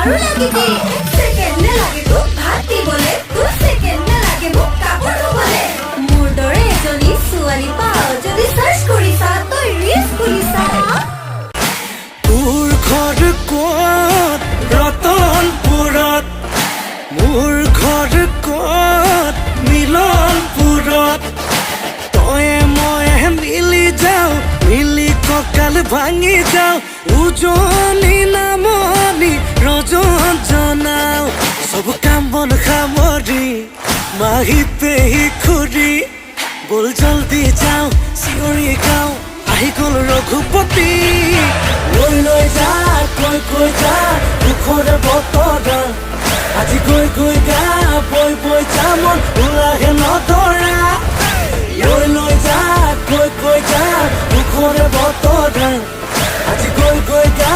আৰু লাগে কি সেকেন্ড নে লাগে তোক ভাত দিবলে তোৰ সেকেন্ড নে লাগে মোক কাপোৰ ধুবলে মোৰ দৰে এজনী ছোৱালী পাও যদি সাৰ্চ কৰিছা তই ৰিলছ খুলিছা তোৰ ঘৰ ক'ত ৰতনপুৰত মোৰ ঘৰ ক'ত মিলনপুৰত তয়ে ময়ে মিলি যাওঁ মিলি কঁকাল ভাঙি যাওঁ উজনি নামনি ৰজন জনাওঁ সব কাম বন সামৰি মাহী পেহী খুৰী বল জলদি যাওঁ চিঞৰি গাওঁ আহি গ'ল ৰঘুপতি লৈ লৈ যা কৈ যা দুখৰে বতৰা আজি গৈ গা বৈ যা মন ওলাহে নধৰা লৈ লৈ যা কৈ যা দুখৰে বতৰা আজি গৈ গা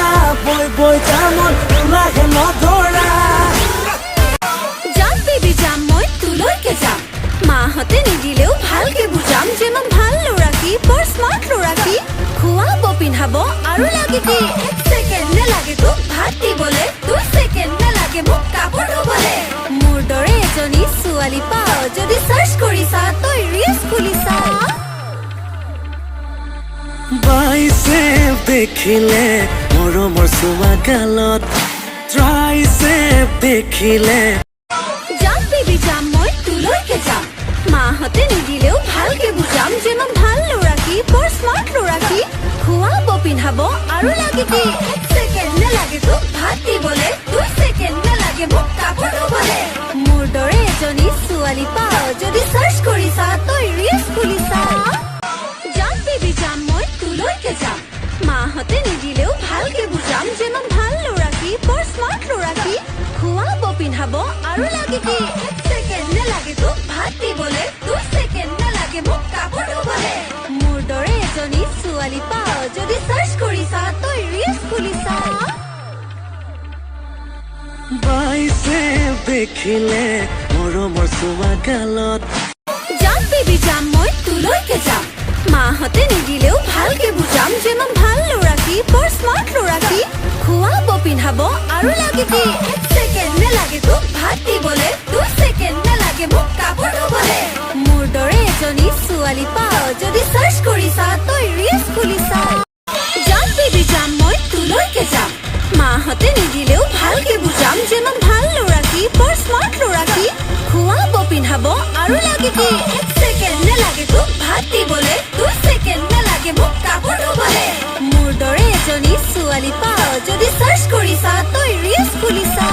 বৈ যা মন ওলাহে নধৰা যাম বেবি যাম মই তোলৈকে যাম মাহঁতে নিদিলেও ভালকে বুজাম যে মই ভাল ল'ৰা কি বৰ স্মাৰ্ট ল'ৰা কি খুৱাব পিন্ধাব আৰু লাগে কি সেকেন্ড নে লাগে তোক ভাত দিবলে তোৰ সেকেন্ড নে লাগে মোক কাপোৰ ধুবলে মোৰ দৰে এজনী ছোৱালী পাও যদি সাৰ্চ কৰিছা তই ৰিলছ খুলিছা বাইছে দেখিলে মৰমৰ চুমা গালত ট্ৰাইছে দেখিলে যাম বেবি যাম মই তোলৈকে যাম মাহঁতে নিদিলেও ভালকে বুজাম যে মই ভাল ল'ৰা কি বৰ স্মাৰ্ট ল'ৰা কি খুৱাব পিন্ধাব আৰু লাগে কি সেকেন্ড নে লাগে তোক ভাত দিবলে তোৰ সেকেন্ড নে লাগে মোক কাপোৰ ধুবলে মোৰ দৰে এজনী ছোৱালী পাও যদি সাৰ্চ কৰিছা তই ৰিলছ খুলিছা যাম বেবি যাম মই তোলৈকে যাম মাহঁতে নিদিলেও ভালকে বুজাম যে মই ভাল ল'ৰা কি বৰ স্মাৰ্ট ল'ৰা কি খুৱাব পিন্ধাব আৰু লাগে কি সেকেন্ড নে লাগে তোক ভাত দিবলে তোৰ সেকেন্ড নে লাগে মোক কাপোৰ ধুবলে মোৰ দৰে এজনী ছোৱালী পাও যদি সাৰ্চ কৰিছা তই ৰিলছ খুলিছা বাইছে দেখিলে মৰমৰ চুমা গালত যাম বেবি যাম মই তোলৈকে যাম মাহঁতে নিদিলেও ভালকে বুজাম যে মই ভাল ল'ৰা কি বৰ স্মাৰ্ট ল'ৰা কি খুৱাব পিন্ধাব আৰু লাগে কি সেকেন্ড নে লাগে তোক ভাত দিবলে তোৰ সেকেন্ড নে লাগে মোক কাপোৰ ধুবলে মোৰ দৰে এজনী ছোৱালী পাও যদি সাৰ্চ কৰিছা তই ৰিলছ খুলিছা যাম বেবি যাম মই তোলৈকে যাম মাহঁতে নিদিলেও ভালকে বুজাম যে মই ভাল ল'ৰা কি বৰ স্মাৰ্ট ল'ৰা কি খুৱাব পিন্ধাব আৰু লাগে কি সেকেন্ড নে লাগে তোক ভাত দিবলে তোৰ সেকেন্ড নে লাগে মোক কাপোৰ ধুবলে মোৰ দৰে এজনী ছোৱালী পাও যদি সাৰ্চ কৰিছা তই ৰিলছ খুলিছা